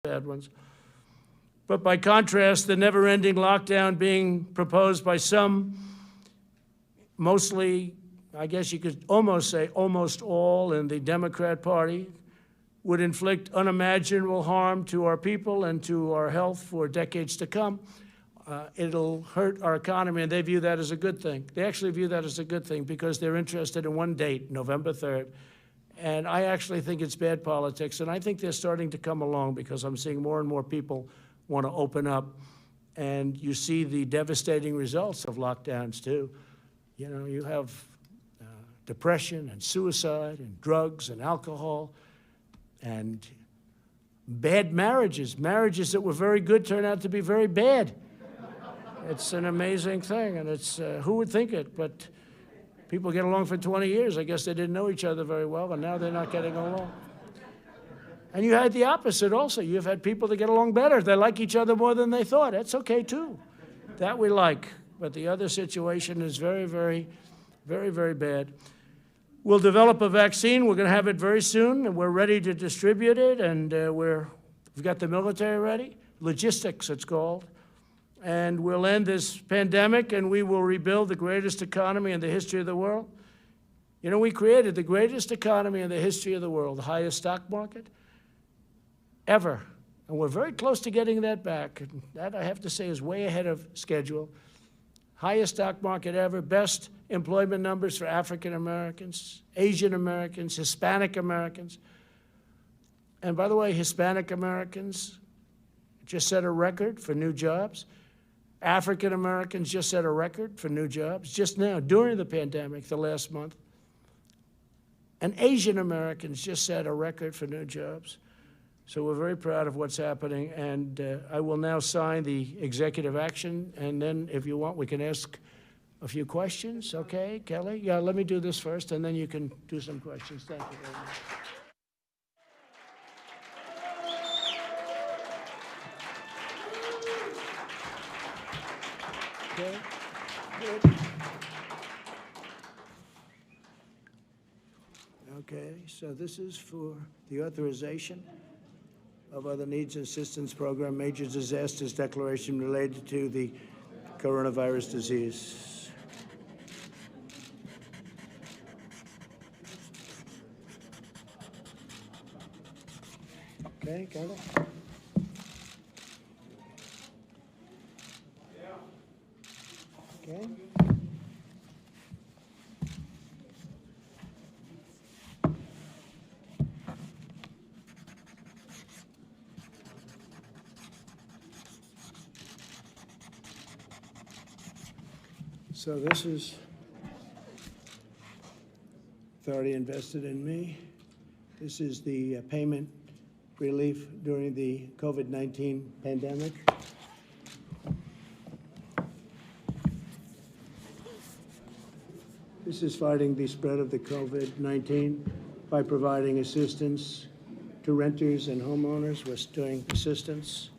bad ones. But by contrast, the never-ending lockdown being proposed by some, mostly, I guess you could almost say almost all in the Democrat Party, would inflict unimaginable harm to our people and to our health for decades to come. It'll hurt our economy, and they view that as a good thing. They actually view that as a good thing because they're interested in one date, November 3rd. And I actually think it's bad politics, and I think they're starting to come along because I'm seeing more and more people want to open up, and you see the devastating results of lockdowns too. You know, you have depression and suicide and drugs and alcohol and bad marriages. Marriages that were very good turn out to be very bad. It's an amazing thing, and it's, who would think it? But people get along for 20 years. I guess they didn't know each other very well, and now they're not getting along. And you had the opposite also. You've had people that get along better. They like each other more than they thought. That's okay, too. That we like. But the other situation is very, very, very, very bad. We'll develop a vaccine. We're going to have it very soon, and we're ready to distribute it, and we've got the military ready. Logistics, it's called. And we'll end this pandemic, and we will rebuild the greatest economy in the history of the world. You know, we created the greatest economy in the history of the world, the highest stock market ever. And we're very close to getting that back. And that, I have to say, is way ahead of schedule. Highest stock market ever, best employment numbers for African Americans, Asian Americans, Hispanic Americans. And by the way, Hispanic Americans just set a record for new jobs. African Americans just set a record for new jobs just now, during the pandemic, the last month. And Asian Americans just set a record for new jobs. So we're very proud of what's happening, and I will now sign the executive action, and then if you want, we can ask a few questions, okay, Kelly? Yeah, let me do this first, and then you can do some questions. Thank you very much. Okay, good. Okay, so this is for the authorization of other needs and assistance program, major disasters declaration related to the coronavirus disease. Okay, got it? Okay. So this is authority invested in me. This is the payment relief during the COVID-19 pandemic. This is fighting the spread of the COVID-19 by providing assistance to renters and homeowners. We're doing assistance.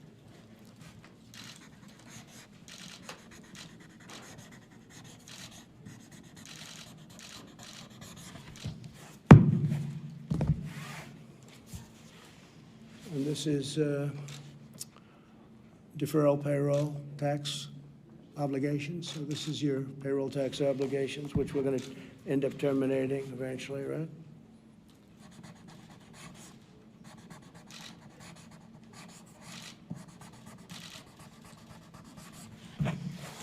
And this is deferral payroll tax obligations. So this is your payroll tax obligations, which we're going to end up terminating eventually, right?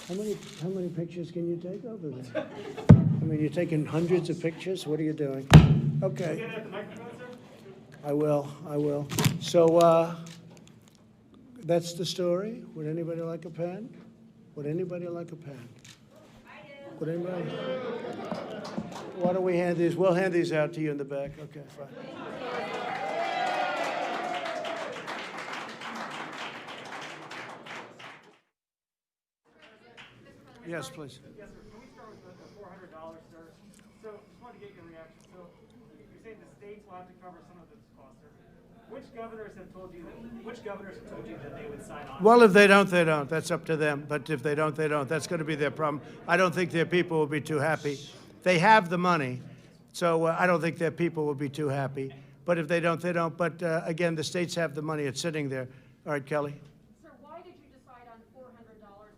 How many pictures can you take over there? I mean, you're taking hundreds of pictures. What are you doing? Okay. I will. So that's the story. Would anybody like a pen? Would anybody like a pen? I do. Would anybody? Why don't we hand these? We'll hand these out to you in the back. Okay, fine. Yes, please. Yes, sir. Can we start with the $400, sir? So, just wanted to get your reaction. So, you're saying the states will have to cover some of this cost, sir. Which governors have told you that they would sign on? Well, if they don't, they don't. That's up to them. But if they don't, they don't. That's going to be their problem. I don't think their people will be too happy. They have the money, so I don't think their people will be too happy. But if they don't, they don't. But again, the states have the money. It's sitting there. All right, Kelly. Sir, why did you decide on $400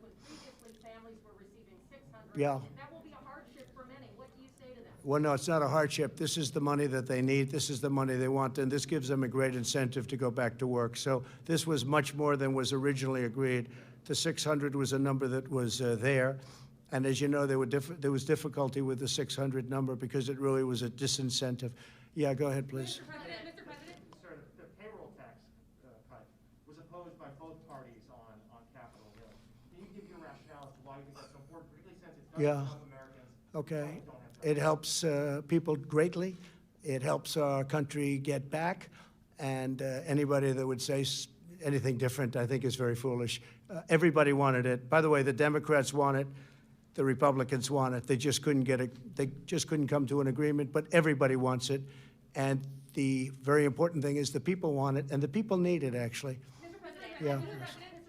when previously families were receiving $600? Yeah. That will be a hardship for many. What do you say to them? Well, no, it's not a hardship. This is the money that they need. This is the money they want, and this gives them a great incentive to go back to work. So this was much more than was originally agreed. The 600 was a number that was there, and as you know, there was difficulty with the 600 number because it really was a disincentive. Yeah, go ahead, please. Mr. President? Sir, the payroll tax cut was opposed by both parties on Capitol Hill. Can you give your rationale as to why you think that's so important, particularly since it doesn't help Americans? Okay. Don't have It helps people greatly. It helps our country get back, and anybody that would say anything different, I think, is very foolish. Everybody wanted it. By the way, the Democrats want it. The Republicans want it. They just couldn't get it. They just couldn't come to an agreement, but everybody wants it. And the very important thing is the people want it, and the people need it, actually. Mr. President, Yeah. Mr. President,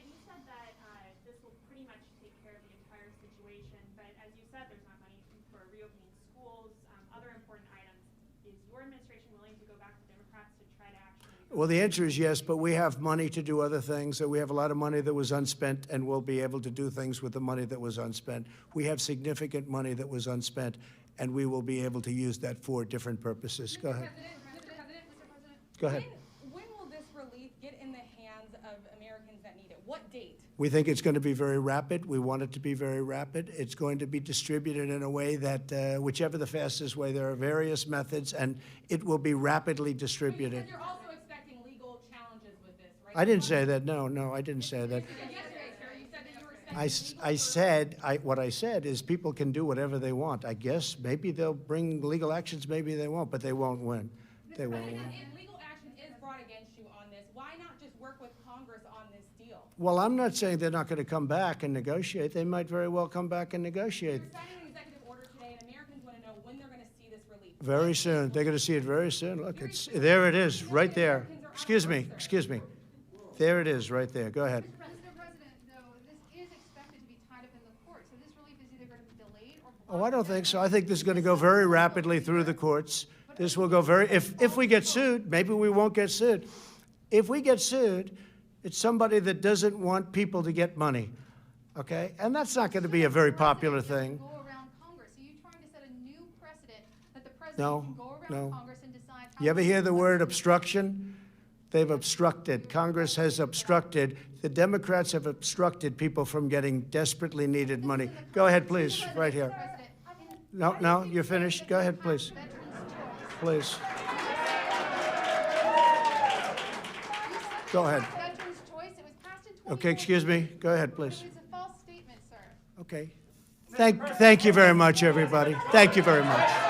you said that this will pretty much take care of the entire situation, but as you said, there's not money for reopening schools, other important items. Is your administration willing to go back to Democrats to try to actually? Well, the answer is yes, but we have money to do other things. So we have a lot of money that was unspent, and we'll be able to do things with the money that was unspent. We have significant money that was unspent, and we will be able to use that for different purposes. Go ahead. Mr. President, Go ahead. when will this relief get in the hands of Americans that need it? What date? We think it's going to be very rapid. We want it to be very rapid. It's going to be distributed in a way that, whichever the fastest way, there are various methods, and it will be rapidly distributed. Because you're also expecting legal challenges with this, right? I didn't say that. No, I didn't say that. Yesterday, sir, you said that you were expecting What I said is people can do whatever they want. I guess maybe they'll bring legal actions, maybe they won't, but they won't win. They won't win. If legal action is brought against you on this, why not just work with Congress on this deal? Well, I'm not saying they're not going to come back and negotiate. They might very well come back and negotiate. You're signing an executive order today, and Americans want to know when they're going to see this relief. Very soon. They're going to see it very soon. Look, there it is, right there. Excuse me. There it is, right there. Go ahead. Mr. President, though, this is expected to be tied up in the court, so this relief is either going to be delayed or. Oh, I don't think so. I think this is going to go very rapidly through the courts. This will go if we get sued, maybe we won't get sued. If we get sued, it's somebody that doesn't want people to get money, okay? And that's not going to be a very popular thing. Go around Congress. Are you trying to set a new precedent that the president No, can go around no. Congress and decide how? You ever much hear the money word to obstruction? They've obstructed. Congress has obstructed. The Democrats have obstructed people from getting desperately needed money. Go ahead, please, right here. President, No, you're finished. Go ahead, please. Please. Go ahead. Veterans' choice, it was passed in 2014. Okay, excuse me. Go ahead, please. It's a false statement, sir. Okay. Thank you very much, everybody. Thank you very much.